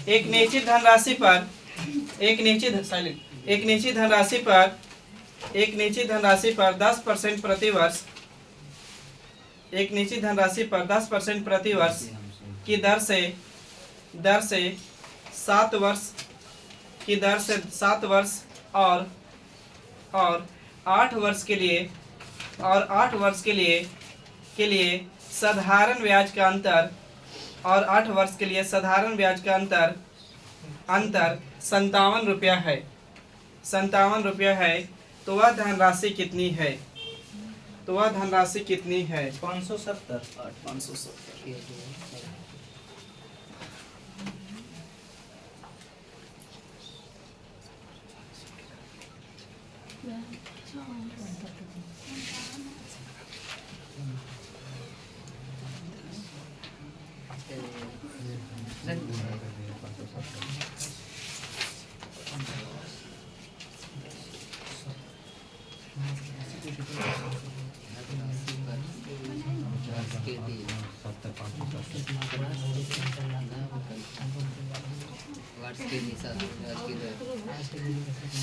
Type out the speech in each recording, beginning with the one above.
एक निश्चित धनराशि पर एक निश्चित धनराशि पर 10% प्रतिवर्ष एक निश्चित धनराशि पर 10% प्रतिवर्ष की दर से 7 वर्ष और 8 वर्ष के लिए साधारण ब्याज का अंतर और 8 वर्ष के लिए साधारण ब्याज का अंतर 57 रुपया है। 57 रुपया है। तो वह धनराशि कितनी है? 570। 570।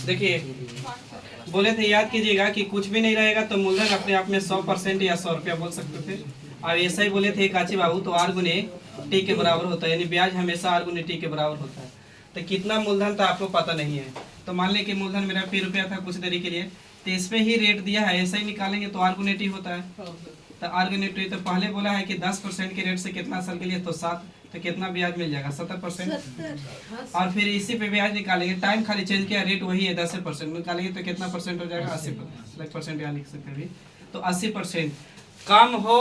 देखिए, बोले थे याद कीजिएगा कि कुछ भी नहीं रहेगा तो मूलधन अपने आप में 100% या 100 रुपया बोल सकते थे। और ऐसा ही बोले थे काची बाबू, तो आर गुने टी के बराबर होता है, यानी ब्याज हमेशा आर गुने टी के बराबर होता है। तो कितना मूलधन था आपको पता नहीं है, तो मान लें कि मूलधन मेरा ₹P था कुछ देरी के लिए, तो इस पे ही रेट दिया है, ऐसा ही निकालेंगे तो आर गुने टी होता है। तो आर गुने टी, तो पहले बोला है कि 10% के रेट से कितना साल के लिए, तो 7, तो कितना ब्याज मिल जाएगा? 70%। और फिर इसी पे ब्याज निकालेंगे, टाइम खाली चेंज किया, रेट वही है 10% निकालेंगे तो कितना परसेंट हो जाएगा? 80% यहाँ लिख सकते हैं। तो 80% कम हो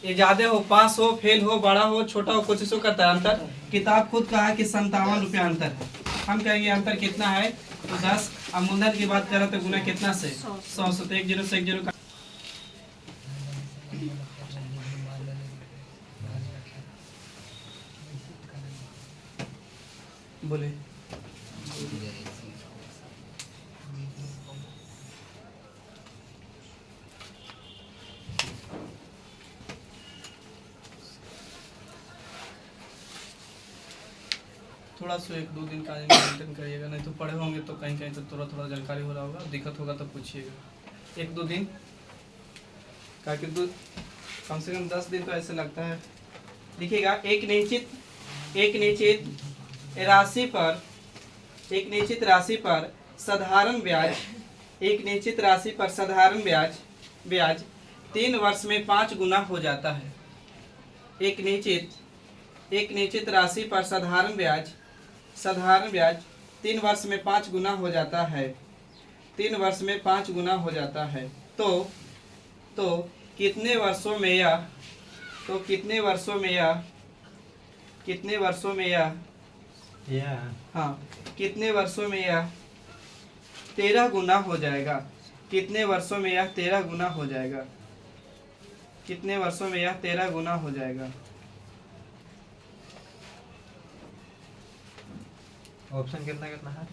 या ज्यादा हो, पास हो, फेल हो, बड़ा हो, छोटा हो, कुछ इसको करता है अंतर। किताब खुद कहा कि 57 रुपया अंतर है। हम कहेंगे अंतर कितना है, तो 10। अब मूलधन की बात करें तो गुना कितना से? 100 से। तो 1 0 से 1 0 बोले थोड़ा सा 1-2 दिन का मेंटेन करिएगा, नहीं तो पढ़े होंगे तो कहीं कहीं तो थोड़ा थोड़ा जानकारी हो रहा होगा, दिक्कत होगा तो पूछिएगा। 1-2 दिन का कि कम से कम 10 दिन तो ऐसे लगता है। देखिएगा, एक निश्चित राशि पर साधारण ब्याज 3 वर्ष में 5 गुना हो जाता है। एक निश्चित राशि पर साधारण ब्याज 3 वर्ष में 5 गुना हो जाता है। 3 वर्ष में 5 गुना हो जाता है। तो कितने वर्षों में यह 13 गुना हो जाएगा? कितने वर्षों में यह 13 गुना हो जाएगा? कितने वर्षों में यह 13 गुना हो जाएगा? ऑप्शन कितना कितना है?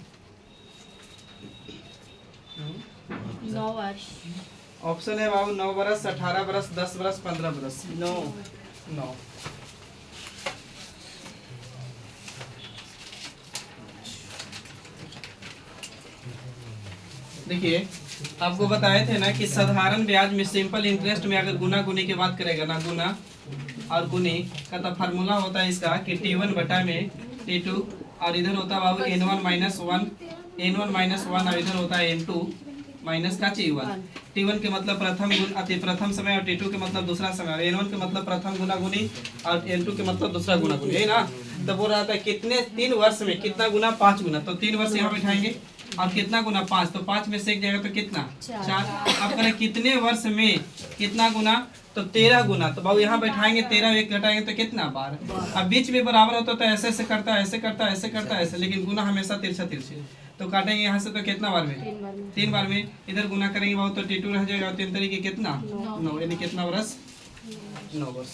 9 वर्ष। ऑप्शन है बाबू 9 बरस, 18 बरस, 10 बरस, 15 बरस। 9। देखिए, आपको बताए थे ना कि साधारण ब्याज में सिंपल इंटरेस्ट में अगर गुना गुनी की बात करेगा ना, गुना और गुनी का तो फार्मूला होता है इसका कि T1 बटा में T2, और इधर होता है बाबू N1 माइनस 1 और इधर होता है N2 माइनस का T1। T1 के मतलब प्रथम समय और T2 के मतलब दूसरा समय, और N1 के मतलब प्रथम गुना गुनी और N2 के मतलब दूसरा गुना गुनी, है ना। तो बोल रहा था कितने 3 वर्ष में कितना गुना? 5 गुना। तो 3 वर्ष यहाँ बैठाएंगे और कितना गुना? 5। तो 5 में से एक जाएगा तो कितना? 4। अब करें कितने वर्ष में कितना गुना? तो 13 गुना। तो बाबू यहाँ बैठाएंगे 13, एक घटाएंगे तो कितना? 12। अब बीच में बराबर होता तो ऐसे करता है ऐसे, लेकिन गुना हमेशा तिरछा। तो काटेंगे यहाँ से तो कितना बार में? 3 बार में। इधर गुना करेंगे बाबू तो T2 रह जाएगा, 3 तरीके कितना? 9, यानी कितना वर्ष? 9 वर्ष।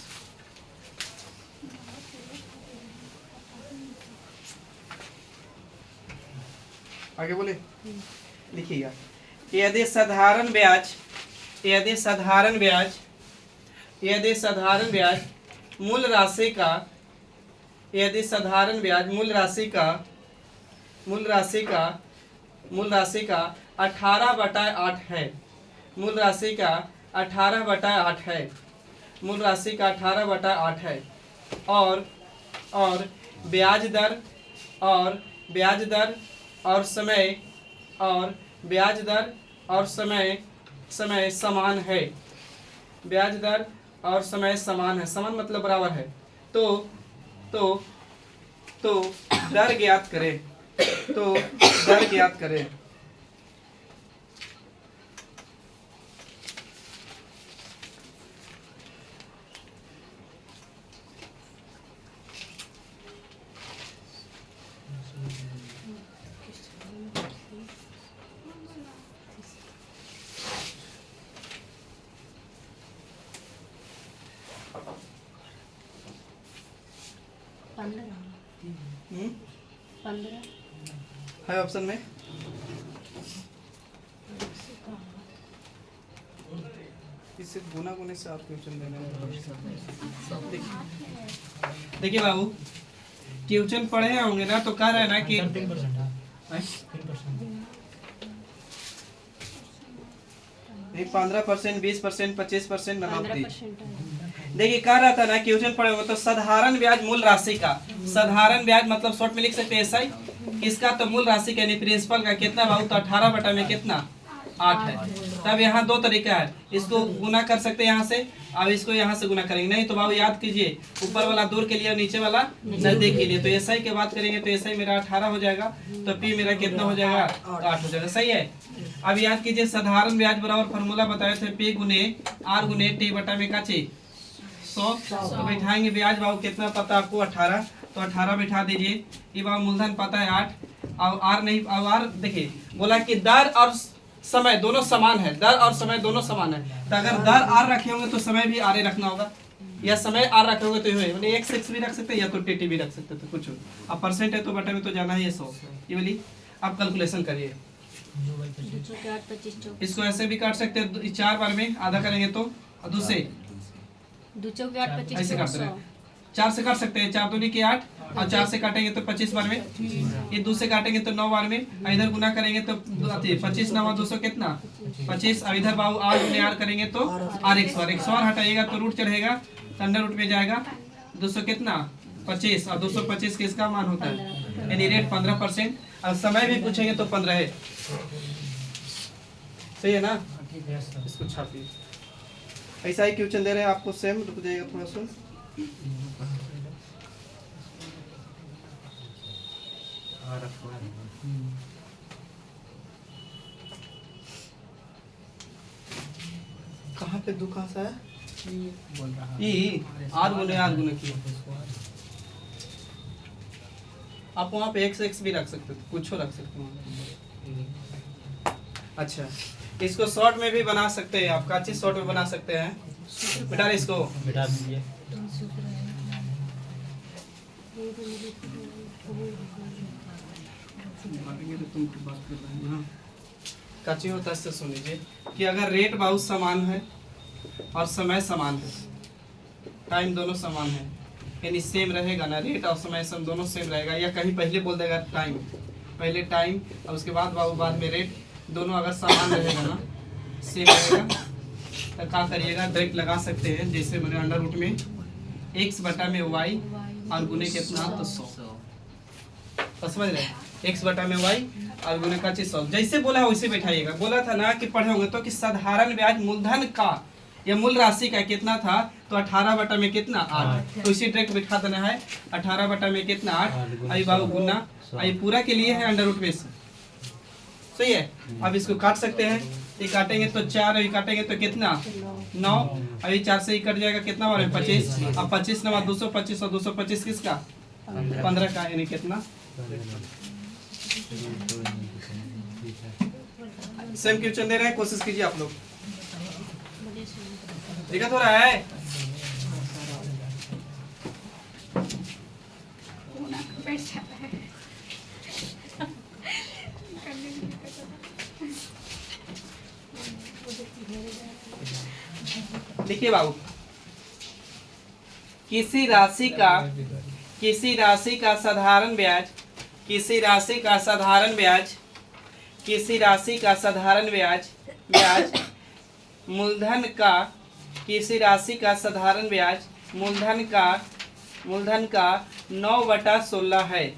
आगे बोले, लिखिएगा। यदि साधारण ब्याज मूल राशि का, यदि साधारण ब्याज मूल राशि का 18/8 है, मूल राशि का 18/8 है, मूल राशि का 18/8 है, और ब्याज दर और समय समान है, ब्याज दर और समय समान है, समान मतलब बराबर है, तो दर ज्ञात करें, हम्म? 15 है ऑप्शन में। इससे गुना गुने से आप क्वेश्चन देने हैं। देखिए बाबू, क्वेश्चन पढ़े होंगे ना, तो कह रहे हैं ना कि 15%, 20%, 25%, 15% देखिए कह रहा था ना क्वेश्चन पढ़े होंगे तो साधारण ब्याज मूल राशि का, साधारण ब्याज मतलब शॉर्ट में लिख सकते हैं ऐसा ही, किसका, तो मूल राशि का यानी प्रिंसिपल का कितना बाबू, तो 18 में कितना 8 है। तब यहाँ दो तरीका है, इसको गुना कर सकते हैं यहाँ से, अब इसको यहाँ से गुना करेंगे, नहीं तो बाबू याद कीजिए ऊपर वाला दूर के लिए और नीचे वाला नजदीक के लिए, तो ऐसा ही के बात करेंगे तो ऐसा ही मेरा 18 हो जाएगा, तो पी मेरा कितना हो जाएगा, 8 हो जाएगा, सही है। अब याद कीजिए साधारण ब्याज बराबर फॉर्मूला बताए थे पी गुने आर गुने टी बटा में का चीज 100, तो बैठाएंगे ब्याज बाबू कितना पता आपको 18, तो 18 बैठा दीजिए, ये बाबू मूलधन पता है 8, और आर नहीं, अब आर देखिए बोला कि दर और समय दोनों समान है, दर और समय दोनों समान है, तो अगर दर आर रखे होंगे तो समय भी आर रखना होगा, या समय आर रखे होंगे तो मतलब एक से भी रख सकते हैं या तो टी भी रख सकते हैं, तो कुछ अब परसेंट है तो बटे में तो जाना ही है 100, ये वाली आप कैलकुलेशन करिए। इसको ऐसे भी काट सकते हैं 4 बार में आधा करेंगे तो, और दूसरे ऐसे काट सकते हैं, 4 से काट सकते हैं, 4 दूनी के 8, और 4 से काटेंगे तो 25 बार में, ये 2 से काटेंगे तो 9 बार में, इधर गुना करेंगे तो 25 9 200 कितना 25, और इधर बाबू आर गुने आर करेंगे तो आर 100 हटाइएगा तो रूट चढ़ेगा, तो अंडर रूट में जाएगा 200 कितना 25, और 225 किसका मान होता है, यानी रेट 15%, और समय भी पूछेंगे तो 15 है, सही है ना। इसको छापिए, ऐसा ही क्वेश्चन दे रहे हैं आपको सेम, रुक जाइएगा थोड़ा सा, कहाँ पे दुखा सा है, ये आर गुने की, आप वहाँ पे x भी रख सकते थे, कुछ रख सकते हैं। अच्छा, इसको शॉर्ट में भी बना सकते हैं आप, का चीज शॉर्ट में बना सकते हैं बेटा, इसको बिठा दीजिए। काची होता है, सुन लीजिए कि अगर रेट बहुत समान है और समय समान है, टाइम दोनों समान है, यानी सेम रहेगा ना, रेट और समय सम दोनों सेम रहेगा, या कहीं पहले बोल देगा टाइम, पहले टाइम और उसके बाद बाबू बाद में रेट, दोनों अगर समान रहेगा ना, सेम रहेगा, तो क्या करिएगा डायरेक्ट लगा सकते हैं, जैसे मैंने अंडर रूट में x बटा में y और गुने कितना तो 100, समझ रहे, x बटा में y और गुने का चीज 100, जैसे बोला है वैसे बैठाइएगा। बोला था ना कि पढ़े होंगे तो कि साधारण ब्याज मूलधन का या मूल राशि का कितना था, तो 18 बटा में कितना 8, तो इसी डायरेक्ट बिठा देना है 18 बटा में कितना 8, आई बाबू गुना, आई पूरा के लिए है अंडर रूट में से, सही है। अब इसको काट सकते हैं, ये काटेंगे तो 4, ये काटेंगे तो कितना 9, अभी 4 से ही कट जाएगा कितना बार में 25, अब 25 नवा 225 और 225 किसका 15 का, यानी कितना सेम क्वेश्चन दे रहे हैं, कोशिश कीजिए आप लोग, दिक्कत हो रहा है। देखिए बाबू किसी राशि का साधारण ब्याज मूलधन का मूलधन का 9/16 है।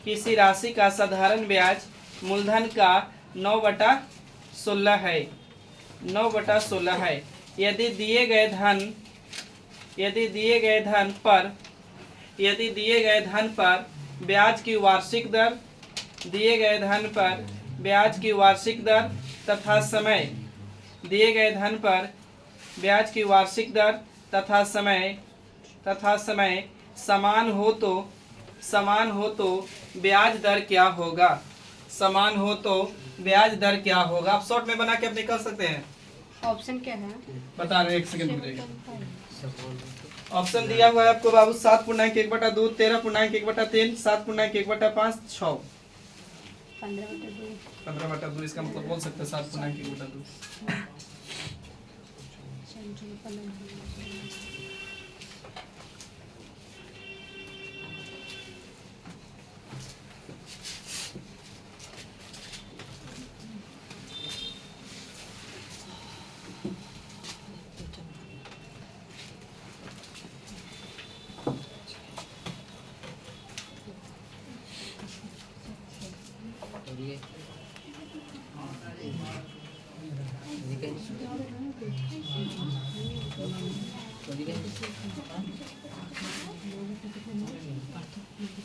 किसी राशि का साधारण ब्याज मूलधन का 9/16 है। 9/16 है। यदि दिए गए धन पर ब्याज की वार्षिक दर तथा समय समान हो तो ब्याज दर क्या होगा? आप शॉर्ट में बना के आप निकल सकते हैं। ऑप्शन क्या है? बता रहे, एक सेकंड रुकिएगा। ऑप्शन दिया हुआ है आपको बाबू 7.1/2, 13.1/3, 7.1/5, 6। 15/2। 15/2 इसका मतलब बोल सकते हैं 7.1/2।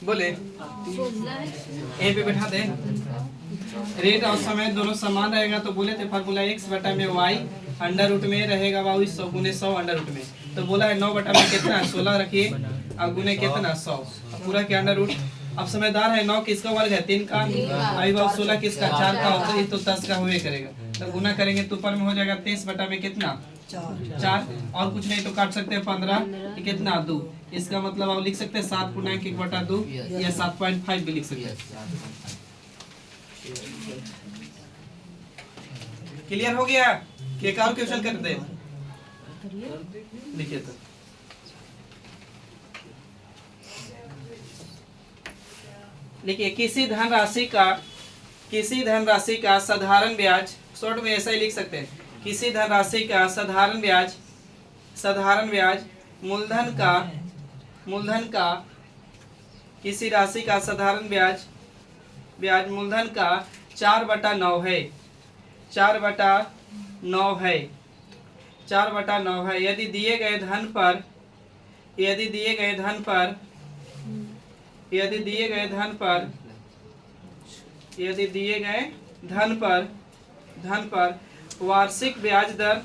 बोले ए पे बैठा दे। रेट और समय दोनों समान रहेगा तो बोले थे फार्मूला x/y अंडर रूट में रहेगा बाबू 100 गुने 100 अंडर रूट में। तो बोला है 9 में कितना 16 रखिए और गुने कितना 100 पूरा के अंडर रूट। अब समझदार है 9 किसका वर्ग है 3 का, अभी बाबू 16 किसका 4 का होता है तो 10 का हुए करेगा। तो गुना करेंगे तो ऊपर में हो जाएगा 23 में कितना 4 और कुछ नहीं तो काट सकते हैं 15 कितना 2। इसका मतलब आप लिख सकते हैं 7.1/2 या 7.5 भी लिख सकते हैं। क्लियर हो गया? कि एक और क्वेश्चन करते हैं, लिखिए तो। देखिए किसी धनराशि का साधारण ब्याज, शॉर्ट में ऐसा ही लिख सकते हैं, किसी धनराशि का साधारण ब्याज मूलधन का किसी राशि का साधारण ब्याज मूलधन का 4/9 है। 4/9 है। यदि दिए गए धन पर वार्षिक ब्याज दर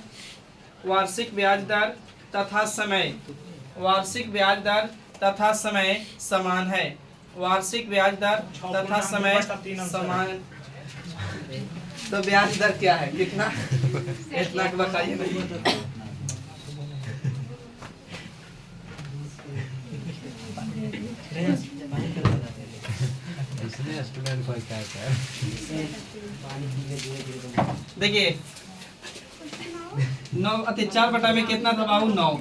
तथा समय समान है। वार्षिक ब्याज दर तथा समय समान। तो ब्याज दर क्या है कितना? इतना बताइए नहीं। स्टूडेंट को क्या है? देखिए 9 अति 4 में कितना था बाबू 9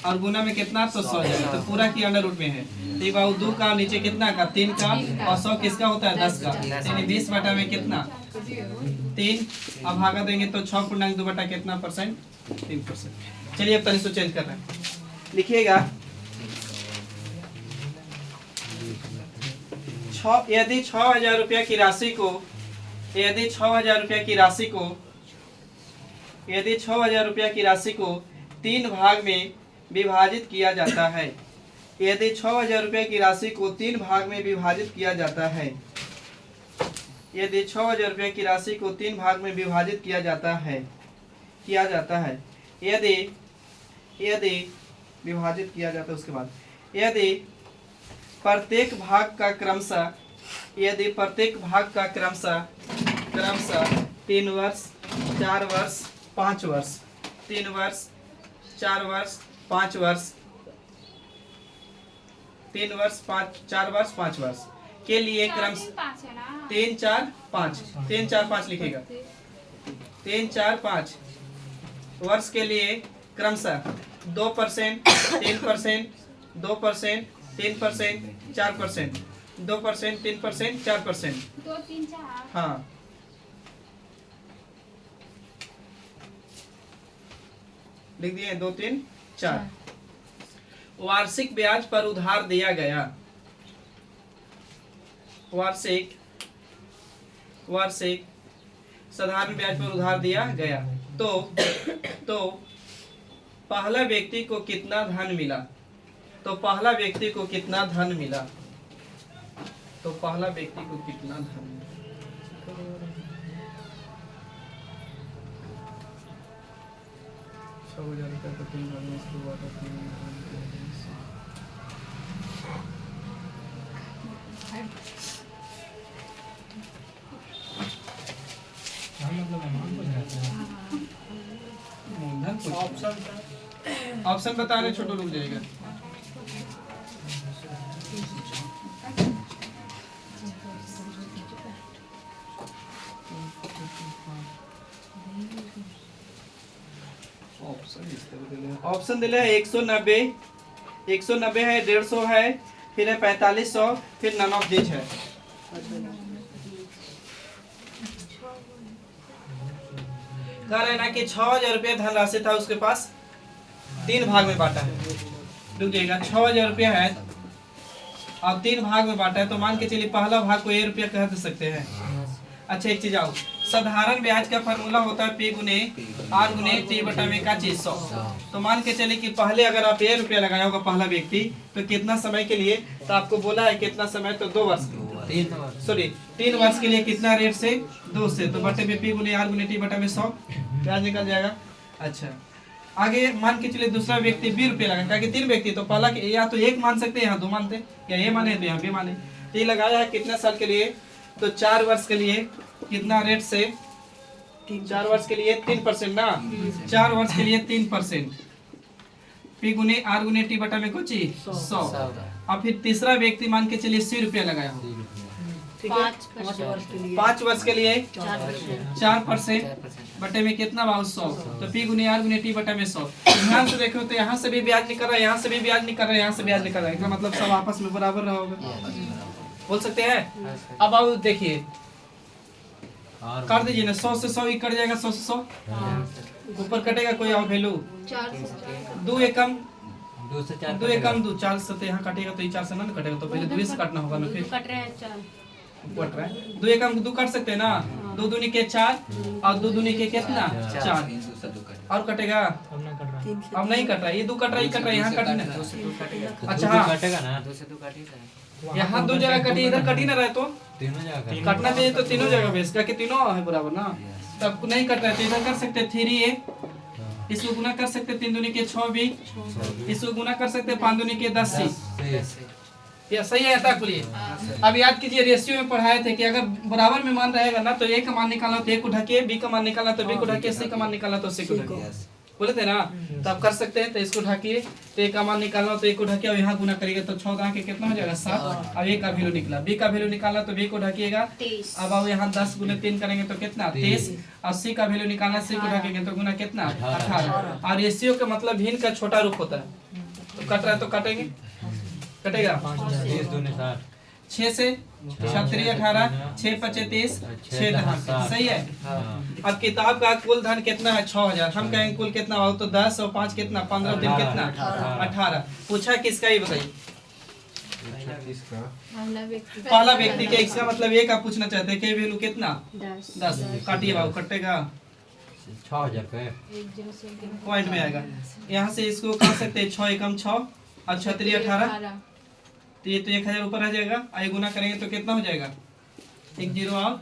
और गुना में कितना तो 100 जाएगा तो पूरा की अंडर रूट में है। तो बाबू 2 का नीचे कितना का 3 का और 100 किसका होता है 10 का। यानी 20 में कितना 3। अब भागा देंगे तो 6.2 कितना परसेंट 3%। चलिए अब 300 चेंज कर रहे हैं, लिखिएगा यदि 6,000 रुपया की राशि को 3 भाग में विभाजित किया जाता है। यदि 6,000 रुपया की राशि को 3 भाग में विभाजित किया जाता है। यदि 6,000 रुपया की राशि को 3 भाग में विभाजित किया जाता है उसके बाद यदि प्रत्येक भाग का क्रमशः 3 वर्ष 4 वर्ष 5 वर्ष 3 वर्ष 4 वर्ष 5 वर्ष 3 वर्ष 4 वर्ष 5 वर्ष के लिए क्रम 3 4 5 लिखेगा। 3 4 5 वर्ष के लिए क्रमशः 2%, 3%, 2%, 3%, 4%, 2%, 3%, 4%। 2 3 4 हाँ, लिख दिए 2 3 4। वार्षिक ब्याज पर उधार दिया गया, वार्षिक साधारण ब्याज पर उधार दिया गया तो पहला व्यक्ति को कितना धन मिला? तो पहला व्यक्ति को कितना धन मिला? तो पहला व्यक्ति को कितना धन मिला? 6,000 रुपये को 3 भाग में इसको हुआ था 3 ऑप्शन बता रहे, छोटो रुक जाएगा। ऑप्शन दिले है 190, 190 है, 150 है, फिर है 4500, फिर नन ऑफ दिस है। कह रहे ना कि 6,000 रुपया धनराशि था उसके पास, 3 भाग में बांटा है। रुक जाइएगा, 6,000 रुपया है और 3 भाग में बांटा है, तो मान के चलिए पहला भाग को 1 रुपया कह सकते हैं। अच्छा एक चीज आओ, साधारण ब्याज का फार्मूला होता है P गुने R गुने T बटा में का चीज 100। तो मान के चलिए कि पहले अगर आप 1 रुपया लगाया होगा पहला व्यक्ति, तो कितना समय के लिए? तो आपको बोला है कितना समय, तो 2 वर्ष, सॉरी 3 वर्ष के लिए। कितना रेट से? 2 से। तो बटे में P गुने R गुने T बटा में 100 ब्याज निकल जाएगा। अच्छा आगे मान के चलिए दूसरा व्यक्ति 20 रुपया लगा, क्या कि 3 व्यक्ति, तो पहला या तो 1 मान सकते हैं, यहाँ 2 मानते हैं, या ये माने तो यहाँ भी माने। तो ये लगाया है कितना साल के लिए? तो 4 वर्ष के लिए। कितना रेट से? 4 वर्ष के लिए 3% ना, 4 वर्ष के लिए 3%। P गुने R गुने T बटा में कुछ 100। और फिर तीसरा व्यक्ति मान के चलिए 80 रुपया लगाया हो, 5 वर्ष के लिए 4% बटे में कितना भाव 100। तो P गुने R गुने T बटा में 100। ध्यान से देखो तो यहाँ से भी ब्याज निकल रहा है, यहाँ से भी ब्याज निकल रहा है, यहाँ से ब्याज निकल रहा है, इसका मतलब सब आपस में बराबर रहा होगा, बोल सकते हैं। अब आओ देखिए, काट दीजिए ना, 100 से 100 ही कट जाएगा, 100 से 100 ऊपर कटेगा, कोई और वैल्यू 2 एकम 2 से 4 2 एकम 2 4 से, तो यहाँ कटेगा तो ये 4 से ना कटेगा, तो पहले 2 से काटना होगा ना, फिर कट रहे हैं 4 कट रहा है। 2 एकम 2 काट सकते हैं ना, 2 दूनी के 4 और 2 दूनी के कितना 4 और कटेगा। अब नहीं कट रहा है, ये 2 कट रहा है, ये कट रहा है, यहाँ कटना। अच्छा हाँ कटेगा ना, 2 से 2 काटेगा, यहाँ 2 जगह कटी, इधर कटी ना रहे तो तीनों जगह काटना चाहिए, तो तीनों जगह बेस का कि तीनों है बराबर ना, तब नहीं कट रहा है तो इधर कर सकते 3a, इसको गुना कर सकते 3 दूनी के 6b, इसको गुना कर सकते 5 दूनी के 10c। ये सही है तक बोलिए। अब याद कीजिए रेशियो में पढ़ाए थे कि अगर बराबर में मान रहेगा ना तो a का मान निकालना तो a को ढके, b का मान निकालना तो b को ढके, c का मान निकालना तो c को ढके, बोले थे ना। तो आप कर सकते हैं, तो इसको ढकिए, तो a का मान निकालना तो a को ढकिए और यहाँ गुना करिएगा तो 14 के कितना हो जाएगा 7। अब a का वैल्यू निकला, b का वैल्यू निकालना तो b को ढकिएगा। अब अब यहाँ 10 गुने 3 करेंगे तो कितना 23, और c का वैल्यू निकालना c को ढकेंगे तो गुना कितना 18। और रेशियो का मतलब भिन्न का छोटा रूप होता है, तो कट रहा है तो काटेंगे, कटेगा 6 से 36 18, 6 25 30, 6 10, सही है। अब किताब का कुल धन कितना है 6,000, हम कहेंगे कुल कितना हो, तो 10 और 5 कितना 15 दिन कितना 18। पूछा किसका, ही बताइए पहला व्यक्ति के, इसका मतलब ये का पूछना चाहते हैं कि वैल्यू कितना 10। काटिए बाबू, कटेगा 6,000 पॉइंट में आएगा। यहाँ से इसको काट सकते हैं, 6 एकम 6 और 36 18, तो ये तो 1,000 ऊपर आ जाएगा। आई गुना करेंगे तो कितना हो जाएगा 1 0 और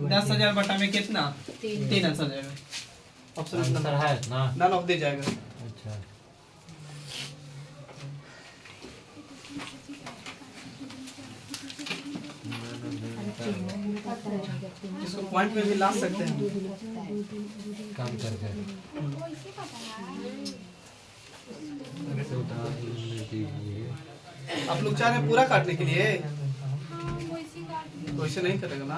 10,000 बटा में कितना 3 आंसर जाएगा। ऑप्शन नंबर है ना, नन ऑफ दे जाएगा। अच्छा इसको पॉइंट में भी ला सकते हैं काम करके। आप लोग चाह रहे हैं पूरा काटने के लिए, वैसे नहीं करेगा ना।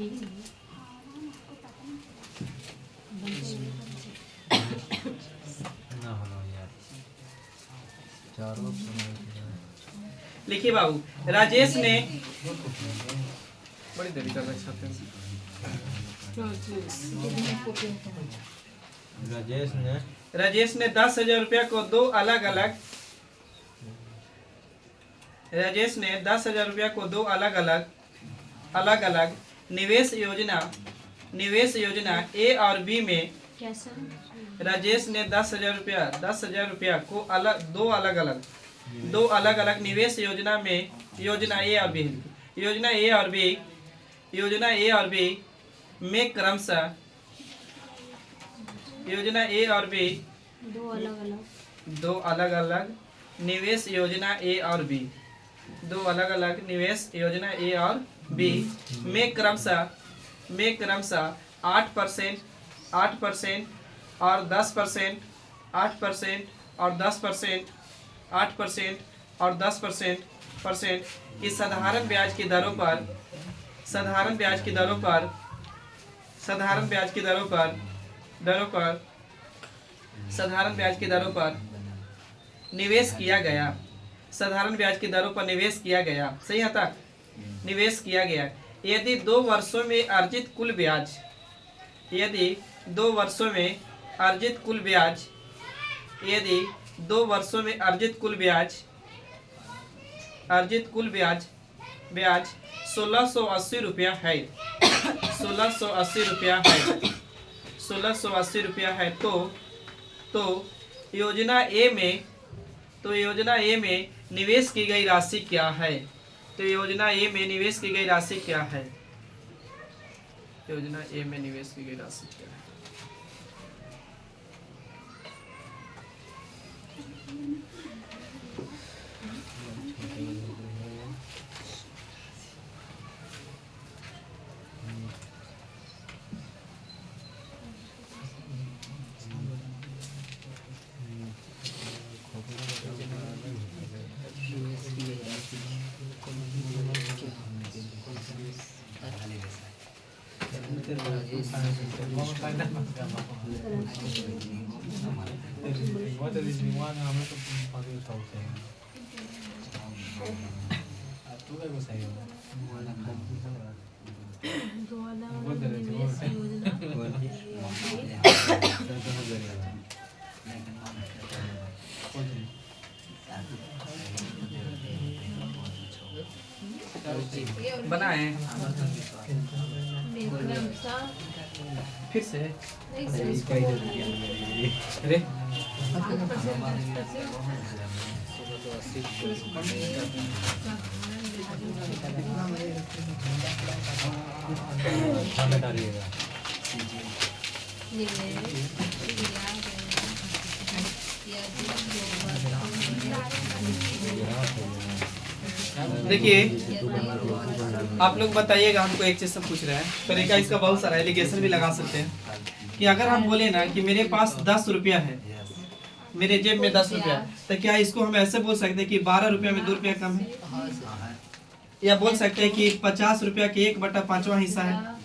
ना होना यार चारों लिखिए बाबू, राजेश ने बड़ी देरी कर रहे हैं। राजेश ने 10,000 रुपया को दो अलग अलग राजेश ने 10,000 रुपया को दो अलग अलग निवेश योजना ए और बी में क्या सर? राजेश ने 10,000 रुपया को दो अलग अलग निवेश योजना में योजना ए और बी में क्रमशः दो अलग अलग निवेश योजना ए और बी में क्रमशः 8% और 10% 8% और 10% की साधारण ब्याज की दरों पर निवेश किया गया। सही है तक? निवेश किया गया यदि 2 वर्षों में अर्जित कुल ब्याज अर्जित कुल ब्याज 1680 रुपया है 1680 रुपया है तो योजना ए में निवेश की गई राशि क्या है? बनाए फिर से अरे डालिएगा देखिए आप लोग बताइएगा, हमको एक चीज से पूछ रहे हैं, तरीका इसका बहुत सारा एलिगेशन भी लगा सकते हैं कि अगर हम बोले ना कि मेरे पास 10 रुपया है, मेरे जेब में 10 रुपया, तो क्या इसको हम ऐसे बोल सकते हैं कि 12 रुपया में 2 रुपया कम है? या बोल सकते हैं कि 50 रुपया के 1/5वां हिस्सा है?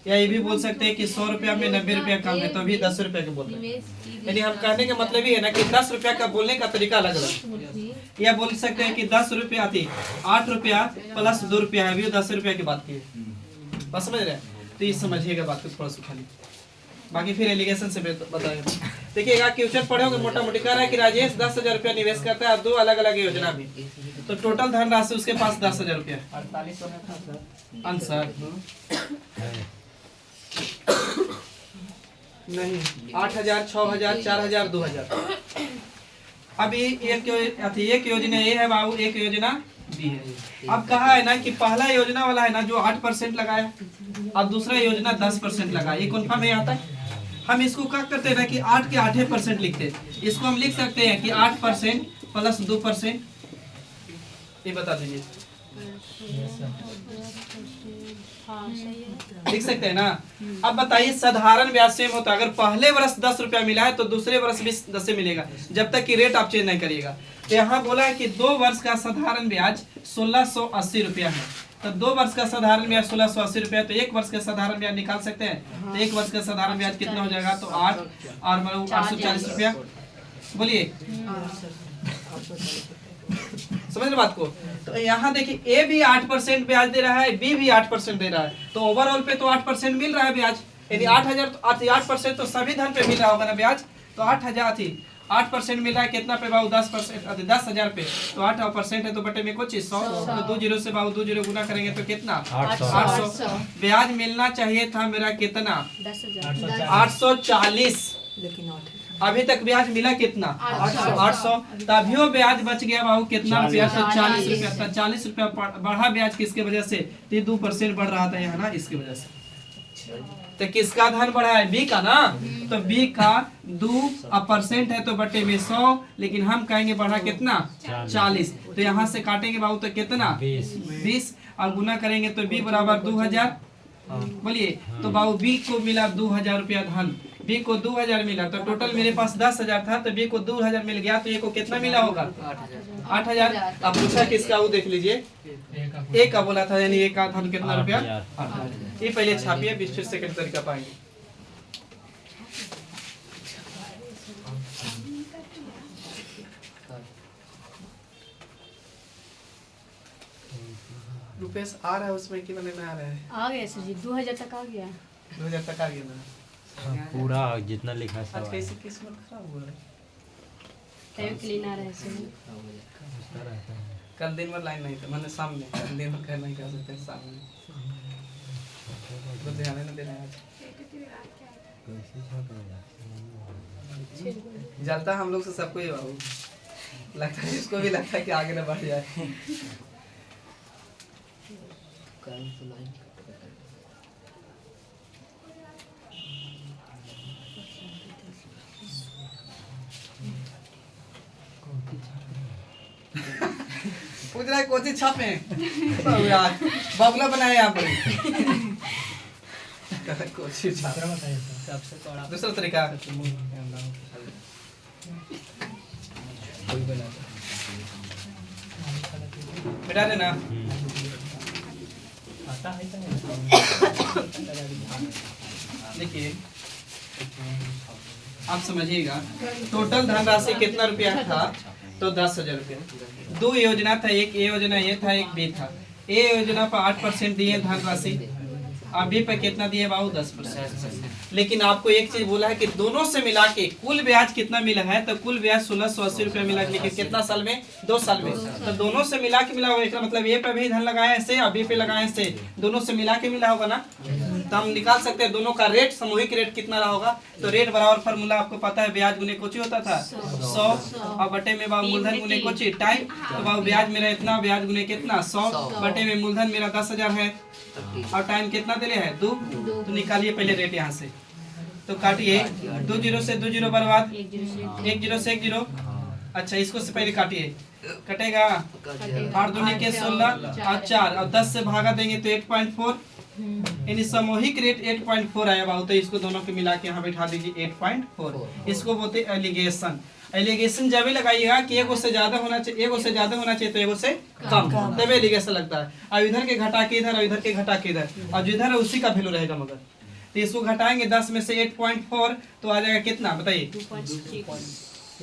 या ये भी बोल सकते हैं कि 100 रुपया में 90 रुपया कम है, तो अभी 10 रुपया के बोल रहे हैं। यानी हम कहने का मतलब ही है ना कि 10 रुपया का बोलने का तरीका अलग अलग। या बोल सकते हैं कि 10 रुपया थी, 8 रुपया प्लस 2 रुपया है, अभी 10 रुपया की बात की है। बस समझ रहे हैं? तो ये समझिएगा बात को थोड़ा सा खाली, बाकी फिर एलिगेशन से बताएगा। देखिएगा क्वेश्चन पढ़े होंगे, मोटा मोटी कह रहा है कि राजेश 10,000 रुपया निवेश करता है 2 अलग अलग योजना में, तो टोटल धनराशि उसके पास 10,000 रुपया है। आंसर नहीं, 8,000, 6,000, 4,000, 2,000। अभी एक योजना ये है बाबू, एक योजना बी है। अब कहा है ना कि पहला योजना वाला है ना जो 8% लगाया, और दूसरा योजना 10% लगाया, ये कन्फर्म है आता है। हम इसको क्या करते हैं ना कि 8 के 8% लिखते हैं, इसको हम लिख सकते हैं कि 8% प्लस 2%। ये बता दीजिए, लिख सकते हैं ना। अब बताइए साधारण ब्याज सेम होता है, अगर पहले वर्ष 10 रुपया मिला है तो दूसरे वर्ष भी 10 से मिलेगा, जब तक कि रेट आप चेंज नहीं करिएगा। तो यहाँ बोला है कि 2 वर्ष का साधारण ब्याज 1680 रुपया है, तो 2 वर्ष का साधारण ब्याज 1680 रुपया, तो 1 वर्ष का साधारण ब्याज निकाल सकते हैं। तो 1 वर्ष का साधारण ब्याज कितना हो जाएगा, तो 8 और 840 रुपया। बोलिए, समझ रहे बात को। तो यहाँ देखिए ए भी 8% ब्याज दे रहा है, बी भी 8% दे रहा है, तो ओवरऑल पे तो 8% मिल रहा है ब्याज। यदि 8000 तो 8% तो सभी धन पे मिल रहा होगा ना ब्याज। तो 8000 थी, 8% मिल रहा है कितना पे बाबू, 10%, 10,000 पे। तो 8% है तो बटे में कुछ 100, तो 2 जीरो से बाबू 2 जीरो गुना करेंगे तो कितना, 800। ब्याज मिलना चाहिए था मेरा कितना, 840, अभी तक ब्याज मिला कितना, 800। तभी वो ब्याज बच गया बाबू कितना रुपया, तो 40 रुपया। तो 40 रुपया बढ़ा ब्याज किसके वजह से, 2% बढ़ रहा था यहाँ ना, इसकी वजह से। तो किसका धन बढ़ा है, बी का ना। तो बी का 2% है तो बटे में 100, लेकिन हम कहेंगे बढ़ा कितना, 40। तो यहाँ से काटेंगे बाबू तो कितना, 20 और गुना करेंगे तो बी बराबर 2000। बोलिए, तो बाबू बी को मिला 2000 रुपया धन, बी को 2000 मिला। तो टोटल मेरे पास 10,000 था, तो बी को 2000 मिल गया, तो ये को कितना मिला होगा, 8000। अब पूछा किसका, वो देख लीजिए, एक का बोला था, यानी एक का धन कितना रुपया, 8000। ये पहले छापिए, फिर सेकंड तरीका पाएंगे। रुपेश आ रहा है उसमें कि मैंने में आ रहा है, आ गया सर जी, 2000 तक आ गया। 2000 तक आ गया ना। पूरा जितना लिखा है आज सब कैसे किस्मत खराब हुआ है। टाइम क्लीन आ रहा है सर। उसका रहता है। कल दिन भर लाइन नहीं था, मैंने सामने, कल दिन भर कह नहीं कह सकते सामने, तो ध्यान नहीं दे रहा है आज। कैसे छापेगा? जलता हम लोग से सबको ही बाबू लगता है, इसको भी लगता है कि आगे ना बढ़ जाए। पूछ रहा है कोची छापे यार, बबला बनाए यहाँ पर। कोची छाप, दूसरा तरीका मिटा देना। देखिए आप समझिएगा, टोटल धनराशि कितना रुपया था, तो 10,000 रुपया। 2 योजना था, एक ए योजना ये था, एक बी था। ए योजना पर 8% दिए धनराशि, और बी पर कितना दिए बाबू, 10%। लेकिन आपको एक चीज बोला है कि दोनों से मिला के कुल ब्याज कितना मिला है, तो कुल ब्याज 1680 रुपया मिला, लेकिन कितना साल में, 2 साल में। तो दोनों से मिला के मिला होगा, इसका मतलब ए पे भी धन लगाए ऐसे और बी पे लगाए ऐसे, दोनों से मिला के मिला होगा ना। तो हम निकाल सकते हैं दोनों का रेट, सामूहिक रेट कितना रहा होगा। तो रेट बराबर फार्मूला आपको पता है, ब्याज गुने कोची होता था 100 और बटे में बाबू मूलधन गुने कोची टाइम। तो बाबू ब्याज मेरा इतना, ब्याज गुने कितना 100 बटे में मूलधन मेरा 10,000 है, और टाइम कितना दिले है 2। तो निकालिए पहले रेट यहाँ से, तो काटिए 2 जीरो से 2 जीरो बर्बाद, 1 जीरो से 1 जीरो। अच्छा इसको से पहले काटिए, कटेगा 8 दूनी के 16 और 4 और 10 से भागा देंगे तो 8.4, यानी सामूहिक रेट 8.4 आया बाबू। तो इसको दोनों के मिला के यहाँ बैठा दीजिए 8.4। इसको बोलते एलिगेशन। एलिगेशन जब भी लगाइएगा कि एगो से ज्यादा होना चाहिए, एगो से ज्यादा होना चाहिए तो एगो से कम, तब एलिगेशन लगता है। और इधर के घटा के इधर और इधर के घटा के इधर, और जिधर है उसी का वैल्यू रहेगा। मगर तो इसको घटाएंगे 10 में से 8.4 तो आ जाएगा कितना बताइए,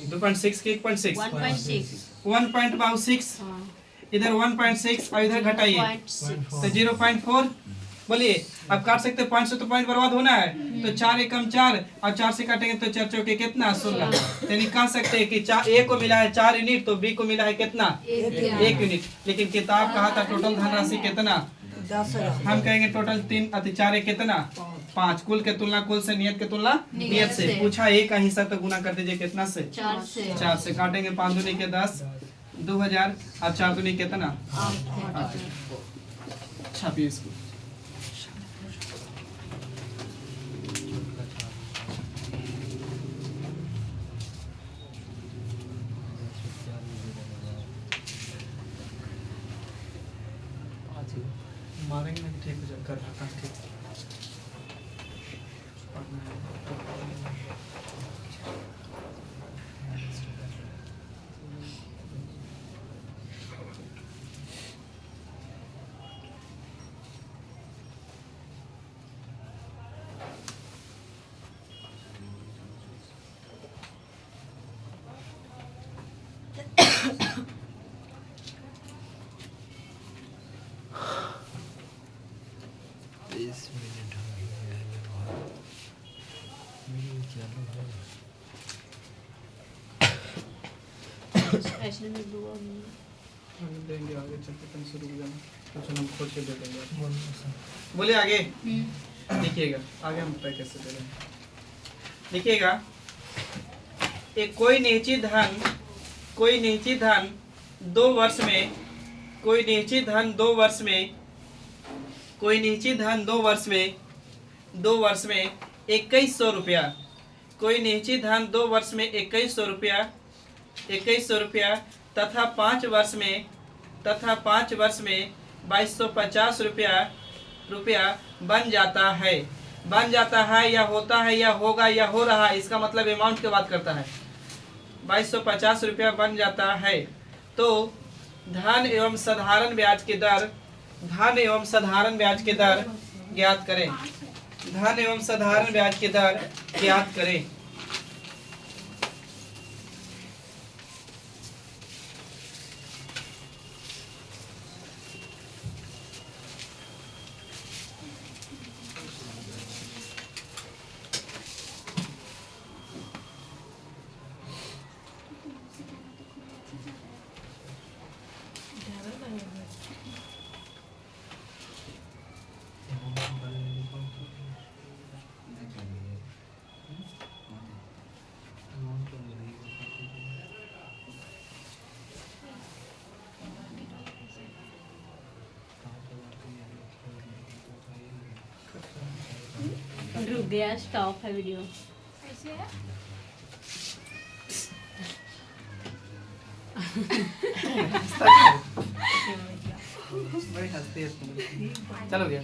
2.6 के 1.6 1.6, इधर 1.6 और इधर घटाइए तो 0.4। बोलिए अब काट सकते हैं, 5 से तो पॉइंट बर्बाद होना है, तो 4 एकम 4 और 4 से काटेंगे तो 4 चौके कितना 16। यानी कह सकते हैं कि ए को मिला है 4 यूनिट तो बी को मिला है कितना 1 यूनिट। लेकिन किताब कहा था टोटल धनराशि कितना, हम कहेंगे टोटल 3 अति 4 कितना 5। कुल के तुलना कुल से, नियत के तुलना नियत से। पूछा एक का हिस्सा तो गुना कर दीजिए कितना से 4 से। काटेंगे 5 दूनी के 10, 2000 और 4 दूनी कितना 8। छापिए इसको। मारेंगे नहीं, ठीक हो जाएगा, कर रहा ठीक। ऐसे में दुआ भी हम देंगे आगे चल के, तुम शुरू हो जाना, कुछ हम खोज के दे देंगे। बोले आगे देखिएगा, आगे हम तय कैसे दे रहे हैं देखिएगा। एक कोई निश्चित धन 2 वर्ष में, कोई निश्चित धन 2 वर्ष में 2100 रुपया, कोई निश्चित धन 2 वर्ष में 2100 रुपया तथा 5 वर्ष में 2250 रुपया बन जाता है या होता है या होगा या हो रहा है, इसका मतलब अमाउंट की बात करता है। 2250 रुपया बन जाता है। तो धन एवं साधारण ब्याज की दर ज्ञात करें। धन एवं साधारण ब्याज की दर ज्ञात करें। रुक गया, स्टॉप है वीडियो। ऐसे है बड़ी हंसती है तुम। चलो गया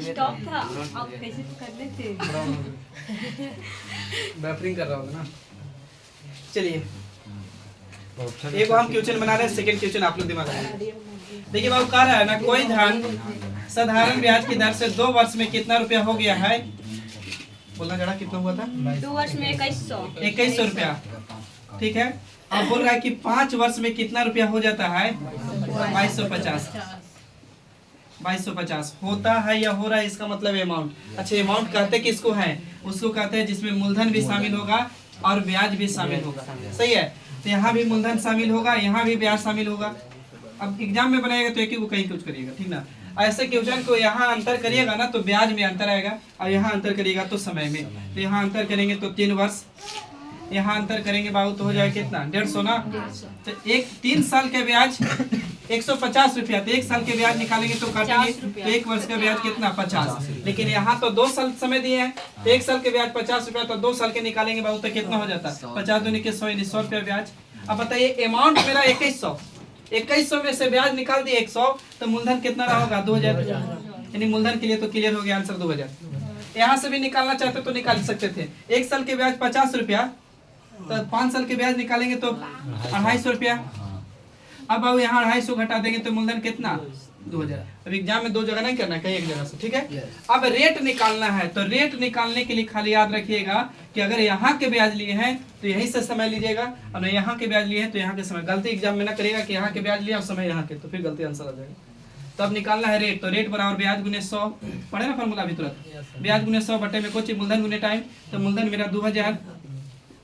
स्टॉप था, आप कैसे तो कर लेते। बफरिंग कर रहा होगा ना। चलिए एक हम क्वेश्चन बना रहे हैं, सेकंड क्वेश्चन आप लोग दिमाग लगाइए। देखिए बाबू कह रहा है ना, कोई धन साधारण ब्याज की दर से 2 वर्ष में कितना रुपया हो गया है, बोलना जरा कितना हुआ था? 2 वर्ष में 2100 रुपया, ठीक है। अब बोल रहा है कि 5 वर्ष में कितना रुपया हो जाता है? 2250 होता है या हो रहा है, इसका मतलब अमाउंट। अच्छा अमाउंट कहते किसको है? उसको कहते हैं जिसमें मूलधन भी शामिल होगा और ब्याज भी शामिल होगा, सही है। तो यहाँ भी मूलधन शामिल होगा, यहाँ भी ब्याज शामिल होगा। अब एग्जाम में बनाएगा तो एक ही को कहीं कुछ करिएगा, ठीक ना। ऐसे क्वेश्चन को यहाँ अंतर करिएगा ना तो ब्याज में अंतर आएगा, और यहाँ अंतर करिएगा तो समय में। तो यहाँ अंतर करेंगे तो 3 वर्ष, यहाँ अंतर करेंगे बाबू तो हो जाएगा कितना? 150 ना। तो 3 साल के ब्याज 150 रुपया, तो 1 साल के ब्याज निकालेंगे तो काटेंगे तो 1 वर्ष का ब्याज कितना? 50। लेकिन यहाँ तो 2 साल समय दिए हैं, तो 1 साल के ब्याज 50 रुपया, तो 2 साल के निकालेंगे बाबू तो कितना हो जाता? 50 दूनी के 100 रुपया ब्याज। अब बताइए अमाउंट मेरा 2100 में से ब्याज निकाल दिए 100, तो मूलधन कितना होगा? 2000। यानी मूलधन के लिए तो क्लियर हो गया आंसर 2000। यहाँ से भी निकालना चाहते तो निकाल सकते थे। 1 साल के ब्याज 50 रुपया, तो 5 साल के ब्याज निकालेंगे तो 250 रुपया। अब यहाँ 250 घटा देंगे तो मूलधन कितना? 2000। अब एग्जाम में 2 जगह नहीं करना है, कहीं एक जगह से, ठीक है। अब रेट निकालना है, तो रेट निकालने के लिए खाली याद रखिएगा कि अगर यहाँ के ब्याज लिए हैं तो यहीं से समय लीजिएगा, और यहाँ के ब्याज लिए हैं तो यहाँ के समय। गलती एग्जाम में ना करिएगा कि यहाँ के ब्याज लिया और समय यहाँ के, तो फिर गलती आंसर आ जाएगा। तो अब निकालना है रेट, तो रेट बराबर ब्याज गुने 100, पढ़े ना फॉर्मूला अभी तुरंत। ब्याज गुने 100 बटे में कुछ मूलधन गुने टाइम, तो मूलधन मेरा 2000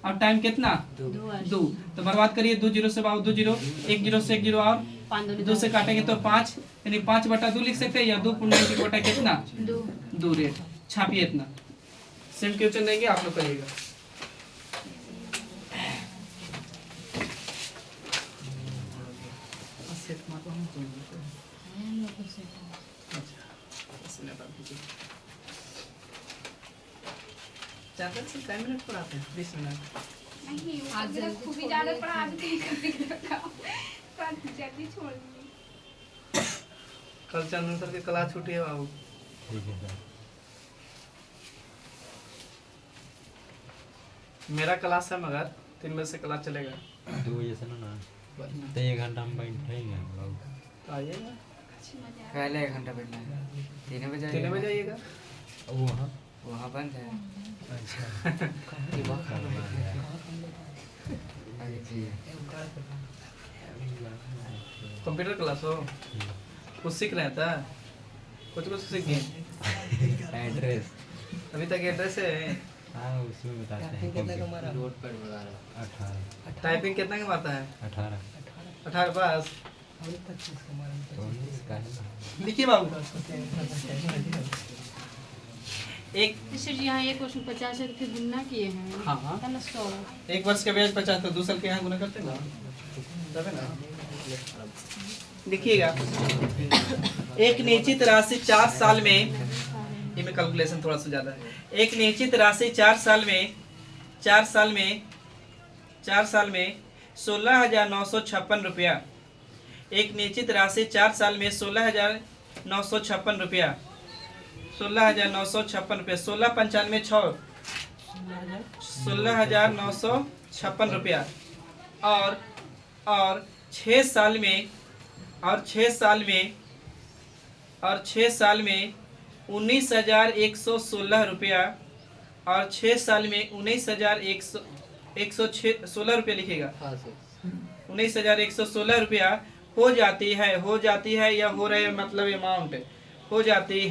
और टाइम कितना? 2। तो बर्बाद करिए 2 0 से बाबू 2 0, 1 0 से 1 0 और 2 से काटेंगे तो 5, यानी 5/2 लिख सकते हैं, या 2 बटा कितना? 2 रेट। छापिए इतना। सेम क्वेश्चन देंगे, आप लोग करिएगा। ज़्यादा से 5 मिनट पढ़ाते हैं, 20 मिनट नहीं, आज खूब ही ज्यादा पढ़ा देते हैं, कभी कभी जल्दी छोड़ दी। कल चंदन सर की क्लास छुट्टी है बाबू। ठीक है सर। मेरा क्लास है मगर 3 बजे से क्लास चलेगा। 2 बजे से ना तो 1 घंटा हम बैठेंगे हम लोग। तो आइएगा, पहले 1 घंटा बैठना है, 3 बजे 3 बजे आइएगा। वहाँ बंद है। अच्छा कंप्यूटर क्लास हो, कुछ सीख रहे था, कुछ कुछ सीख गए। एड्रेस अभी तक एड्रेस है। हाँ उसमें बताते हैं रोड पर बता रहा 18 टाइपिंग कितना कमाता है? 18 18 पास। 19 का है। लिखिए बाबू। एक सर जी यहाँ एक क्वेश्चन 50 रुपये गुना किए हैं। हाँ, हाँ। है ना 100। एक वर्ष का ब्याज 50 तो 2 साल के यहाँ गुना करते ना, तब है ना। लिखिएगा, एक निश्चित राशि 4 साल में, ये में कैलकुलेशन थोड़ा सा ज्यादा है। एक निश्चित राशि 4 साल में 16,956 रुपया। एक निश्चित राशि 4 साल में 16,956 रुपया। 16,956 रुपया। 1695 16,956 रुपया। और 6 साल में 19,116 रुपया। और 6 साल में 19,116 रुपया लिखेगा। हाँ सर 19,116 रुपया हो जाती है या हो रहे मतलब अमाउंट हो जाती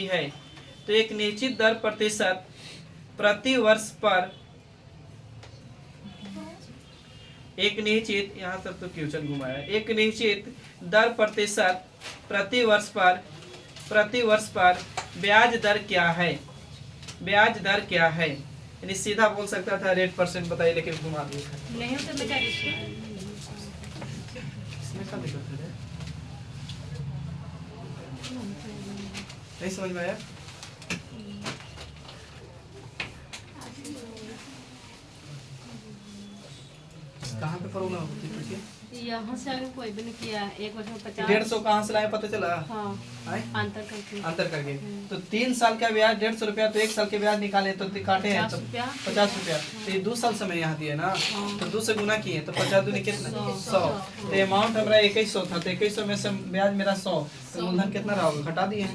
है। तो एक निश्चित दर प्रतिशत प्रति वर्ष पर, एक निश्चित, यहाँ तक तो क्वेश्चन घुमाया, एक निश्चित दर प्रतिशत प्रति वर्ष पर ब्याज दर क्या है? यानी सीधा बोल सकता था रेट परसेंट बताइए, लेकिन घुमा दिया। नहीं हो तो बता दीजिए। इसमें क्या दिक्कत है? नहीं समझ में आया? कहाँ पे प्रॉब्लम होती है तुझे? यहाँ से आगे कोई भी नहीं किया। एक वर्ष में 50। 150 कहाँ से लाए पता चला? हाँ आए? अंतर करके। अंतर करके तो 3 साल का ब्याज 150 रुपया, तो 1 साल के ब्याज निकाले तो काटे हैं तो 50 रुपया। तो ये 2 साल समय यहाँ दिए ना, तो 2 से गुना किए तो 50 दूनी कितना? 100। तो अमाउंट हमारा 2100 था, तो 2100 में से ब्याज मेरा 100, तो मूलधन कितना रहा होगा? घटा दिए।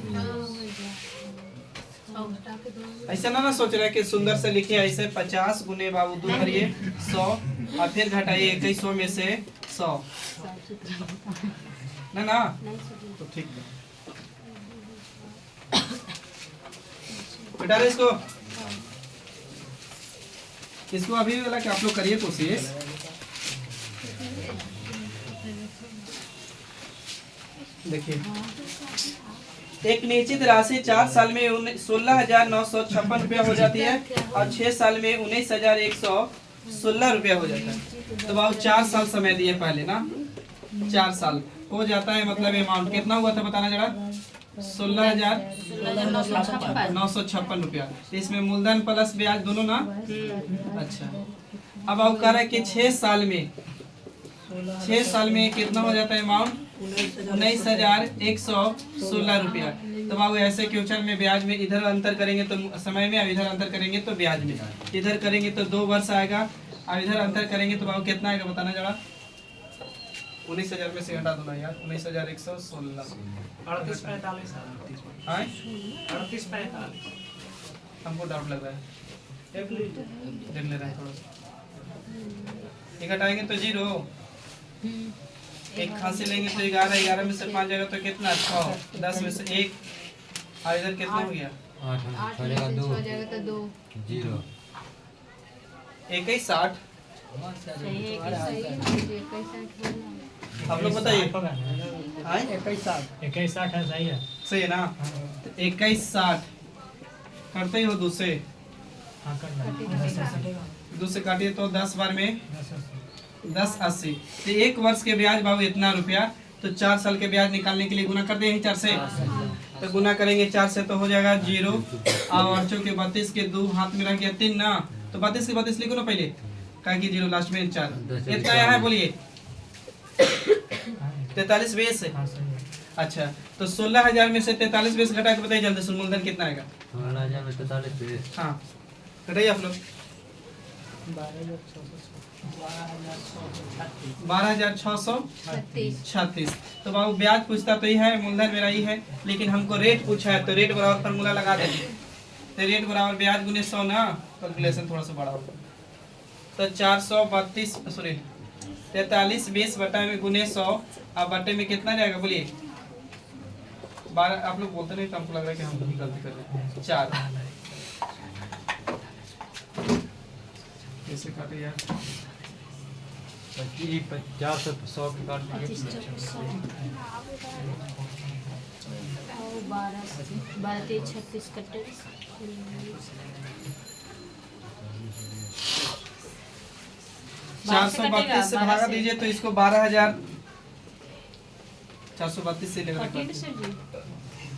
ऐसा ना सोच रहे कि सुंदर से लिखिए, ऐसे 50 गुने बाबू 2 करिए 100 और फिर घटाइए 2100 में से 100 ना तो ठीक है। बेटा इसको अभी भी बोला कि आप लोग करिए कोशिश। देखिए, एक निश्चित राशि 4 साल में 16,956 रुपया हो जाती है और 6 साल में 19,116 रुपया हो जाता है। तो बाबू 4 साल समय दिए पहले ना, 4 साल हो जाता है, मतलब अमाउंट कितना हुआ था बताना जरा? 16,956 रुपया। इसमें मूलधन प्लस ब्याज दोनों ना। अच्छा, अब आप कह रहे हैं कि 6 साल में कितना हो जाता है अमाउंट? 19,116 रुपया। तो बाबू ऐसे क्वेश्चन में ब्याज में इधर अंतर करेंगे तो समय में, और इधर अंतर करेंगे तो ब्याज में। इधर करेंगे तो 2 वर्ष आएगा, और इधर अंतर करेंगे तो बाबू कितना आएगा बताना जरा? 19,000 में से हटा दो ना यार, 19,116 38-45 हमको डाउट लग रहा है, देख ले रहे हैं थोड़ा सा। एक हटाएंगे तो 0, एक खांसी लेंगे तो 11, 11 में से 5 जाएगा तो कितना? 6, 10 में से 1, और इधर कितना हो गया? 8 छोड़ेगा 2 0 21 60। आप लोग बताइए। 21-60 है, सही है। सही है ना? तो 21 60 करते ही हो 2 से, हाँ करना 2 से काटिए तो 10 बार में 10 80। तो 1 वर्ष के ब्याज बाबू इतना रुपया, तो 4 साल के ब्याज निकालने के लिए गुना कर दें 4 से। तो गुना करेंगे 4 से तो हो जाएगा 0, और चूंकि 32 के 2 हाथ में रह गया 3 ना, तो 32 के 32 लिखो ना पहले, क्या कि 0 लास्ट में 4। इतना यहाँ है बोलिए 43 20। अच्छा, तो 16,000 में से 43 20 घटा के बताइए जल्दी से मूलधन कितना आएगा? 16,000 में 43 20। हाँ घटाइए आप लोग। 12,636। तो बाबू ब्याज पूछता तो ही है, मूलधन मेरा ही है, लेकिन हमको रेट पूछा है, तो रेट बराबर फॉर्मूला लगा देंगे। तो रेट बराबर ब्याज गुने 100 ना, कैलकुलेशन थोड़ा सा बड़ा होगा। तो 432 सॉरी 4320 बटा में गुने 100 अब बटे में कितना जाएगा बोलिए 12। आप लोग बोलते नहीं तो हमको लग रहा है कि हम भी गलती कर रहे हैं। 4 कैसे काटे यार 50 से 100 के काट के 12 36 कट्टे 432 से भागा दीजिए तो इसको 12000 432 से लेकर कटेगा सर जी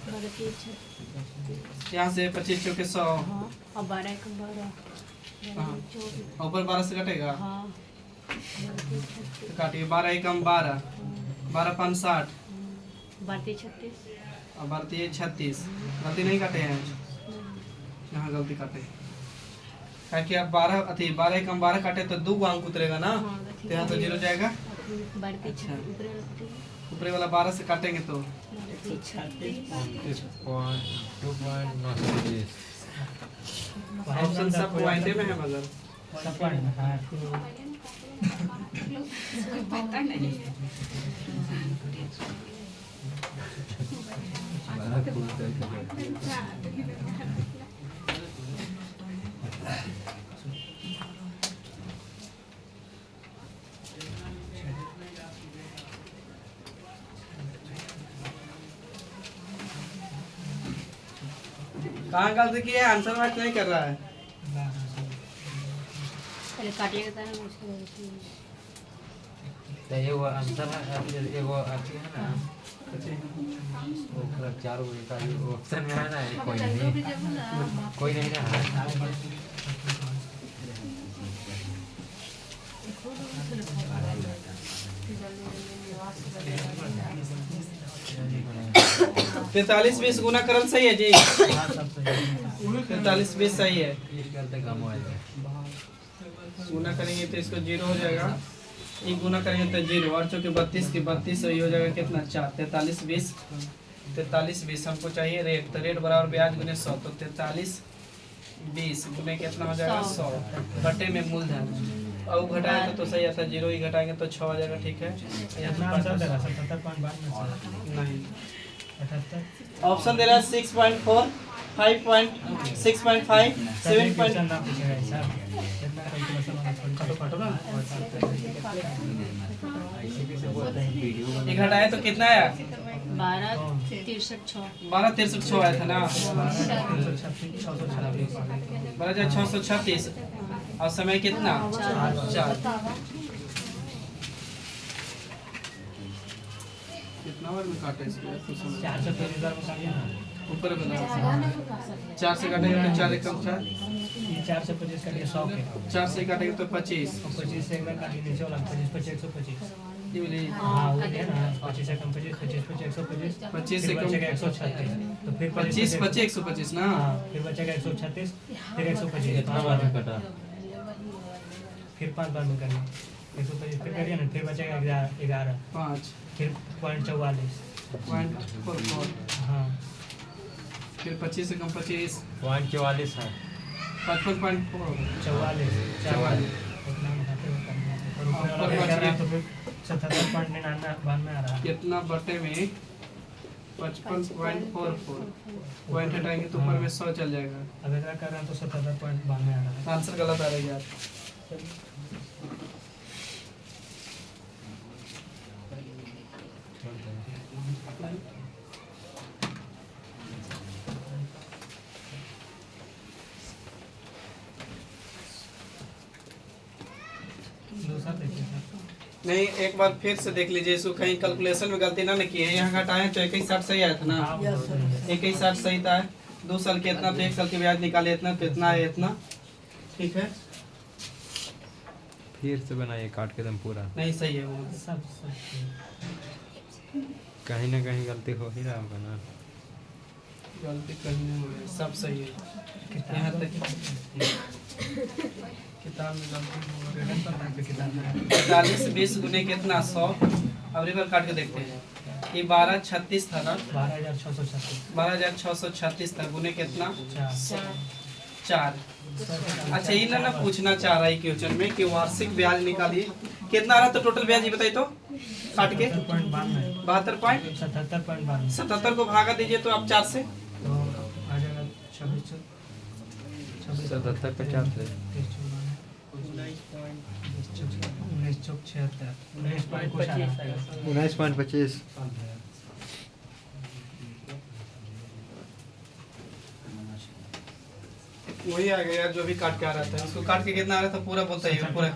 12 यहाँ से 25 चौके 100 हाँ और 12 का 12 हाँ ऊपर 12 से कटेगा हाँ तो काटिए 12 एकम 12 12 5 60 12 36 और 12 36 गलती नहीं काटे हैं यहाँ गलती काटे क्या कि आप 12 अथी 12 एकम 12 काटे तो 2 अंक उतरेगा ना तो यहाँ तो 0 जाएगा। 12 अच्छा। ऊपर ऊपरे वाला 12 से काटेंगे तो 2.9 ऑप्शन सब पॉइंटे में है मगर सब पॉइंट में हाँ पता नहीं कहाँ गलती की है आंसर मैच नहीं कर रहा है। पहले काटिएगा तो हम उसको तो एगो आंसर है एगो अच्छी है ना वो मतलब 4 का ऑप्शन में है ना कोई नहीं ना तैतालीस 20 गुना करल सही है जी। 43 20 सही है। गुना करेंगे तो इसको 0 हो जाएगा, ये गुना करेंगे तो 0 और चूंकि 32 की 32 सही हो जाएगा कितना 4 43 20 हमको चाहिए रेट तो रेट बराबर ब्याज गुने 100 तो 43 20 गुने कितना हो जाएगा 100 बटे में मूलधन और घटाएंगे तो सही आता है 0 ही घटाएंगे तो 6 हो जाएगा। ठीक है कितना आंसर देगा 77.52 नहीं 78 ऑप्शन दे रहा है 6.4 5.6.5 7. ना पूछेगा हिसाब कितना कैलकुलेशन काटो ना ये घटाए तो कितना आया 12 63 12 63 6 आया था ना 12,636 और समय कितना 4 कितना बार में काटे इसको 450 ऊपर बना 4 से काटेंगे तो 4 एकम 4 ये 425 का 100 के 4 से काटेंगे तो 25 और 25 से एक बार काटिए नीचे वाला 25 25 125 ये बोलिए हाँ वो है ना 25 से कम 25 25 125 25 से फिर कम बचेगा 136 तो फिर 25 25 125 ना हाँ फिर बचेगा 136 फिर 125 कितना बार में कटा फिर 5 बार में करिए 125 फिर करिए ना फिर बचेगा 11 5 फिर 0.44 0.44 हाँ फिर 25 से कम 25 44 है 55.4 44 उतना में खाते हुए करना है और ऊपर वाला भी कर रहा है तो फिर 77.99 आ रहा है कितना बटे में 55.44 पॉइंट हटाएंगे तो ऊपर में 100 चल जाएगा। अब इतना कर रहा है तो 77.92 आ रहा है आंसर गलत आ रहा है यार। दूसरा देखिए सर नहीं एक बार फिर से देख लीजिए इसको कहीं कैलकुलेशन में गलती ना की है। यहाँ घटाएं तो 2160 सही आया था ना 2160 सही था 2 साल के इतना तो 1 साल के ब्याज निकाले इतना तो इतना है इतना। ठीक है फिर से बनाइए काट के एकदम पूरा नहीं सही है वो सब कहीं ना कहीं गलती हो ही रहा होगा ना गलती कहीं नहीं हो रही सब सही है। यहाँ तक किताब में गलती हो रही है। किताब में 45 20 गुने कितना 100 अब रिवर काट के देखते हैं ये 1236 था ना 12,636 12,636 था गुने कितना 4 4 अच्छा ये ना पूछना चाह रहा है क्वेश्चन में कि वार्षिक ब्याज निकालिए कितना आ रहा था टोटल ब्याज, ये बताइए तो काट के 72.92 77 को भागा दीजिए तो आप 4 से तो आ जाएगा 26 77 50 से 19.25 वही आ गया जो भी काट के आ रहा था, इसको काट के कितना आ रहा था पूरा बोलता है पूरा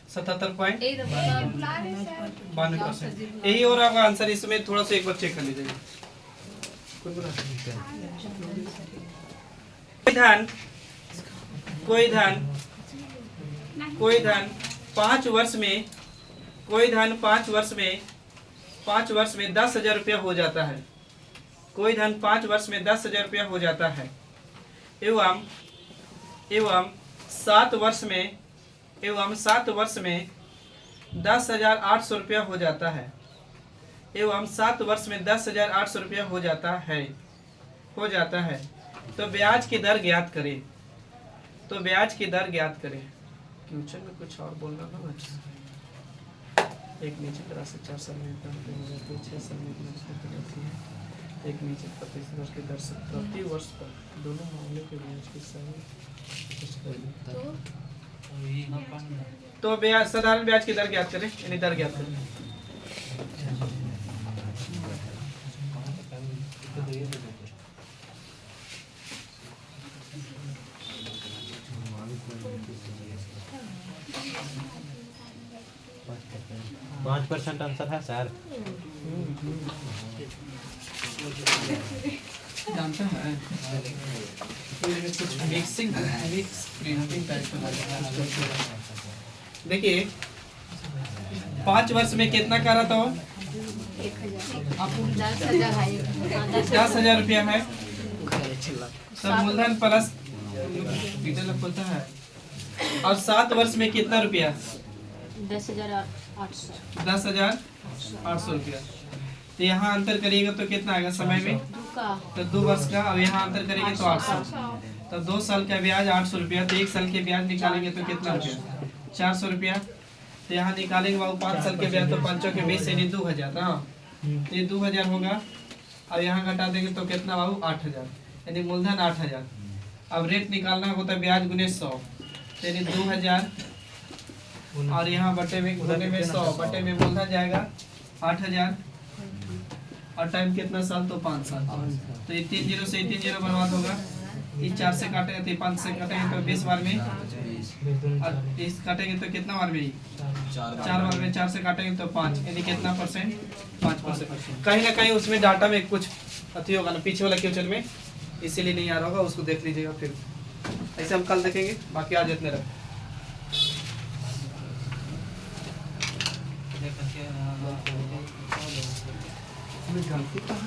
77.92%। यही हो रहा होगा आंसर, इसमें थोड़ा सा एक बार चेक कर लीजिएगा। कोई धन 5 वर्ष में 10,000 रुपया हो जाता है। कोई धन 5 वर्ष में 10,000 रुपया हो जाता है एवं 7 वर्ष में 10,800 रुपया हो जाता है एवं 7 वर्ष में 10,800 रुपया हो जाता है तो ब्याज की दर ज्ञात करें। क्वेश्चन में कुछ और बोलना ना बच्चा। एक निश्चित राशि 4 साल में 6 साल में एक निश्चित प्रतिशत वर्ष की दर से प्रति वर्ष पर दोनों मामले के ब्याज की सही तो ब्याज साधारण ब्याज की दर ज्ञात करें, यानी दर ज्ञात करें। 5% आंसर है सर। जानते हैं कुछ मिक्सिंग मिक्स प्रिंटिंग टाइप का लग रहा है। देखिए 5 वर्ष में कितना का रहा था वो? 10,000 रुपया है सब मूलधन प्लस डिटेल होता है। और 7 वर्ष में कितना रुपया? 10,800 रुपया। तो यहाँ अंतर करिएगा तो कितना आएगा समय में? तो 2 वर्ष का। अब यहाँ अंतर करेंगे तो 800। तो 2 साल का ब्याज 800 रुपया। तो 1 साल के ब्याज निकालेंगे तो कितना रुपया? 400 रुपया। तो यहाँ निकालेंगे बाबू 5 साल के ब्याज तो 5 के 20 यानी 2,000। हाँ तो ये 2,000 होगा। अब यहाँ घटा देंगे तो कितना बाबू? 8,000 यानी मूलधन 8,000। अब रेट निकालना होता है ब्याज गुने 100 यानी 2,000 और यहाँ बटे में गुने में 100 बटे में मूलधन जाएगा 8,000 और टाइम कितना साल? तो 5 साल। तो ये 3 0 से 3 0 बर्बाद होगा। ये 4 से काटेंगे तो 5 से काटेंगे तो 20 बार में और इस काटेंगे तो कितना बार में? 4 बार में। 4 से काटेंगे तो 5 यानी कितना परसेंट? 5%। कहीं ना कहीं उसमें डाटा में कुछ अति होगा ना पीछे वाला क्वेश्चन में, इसीलिए नहीं आ रहा होगा। उसको देख लीजिएगा फिर। ऐसे हम कल देखेंगे। बाकी आज इतने रखें।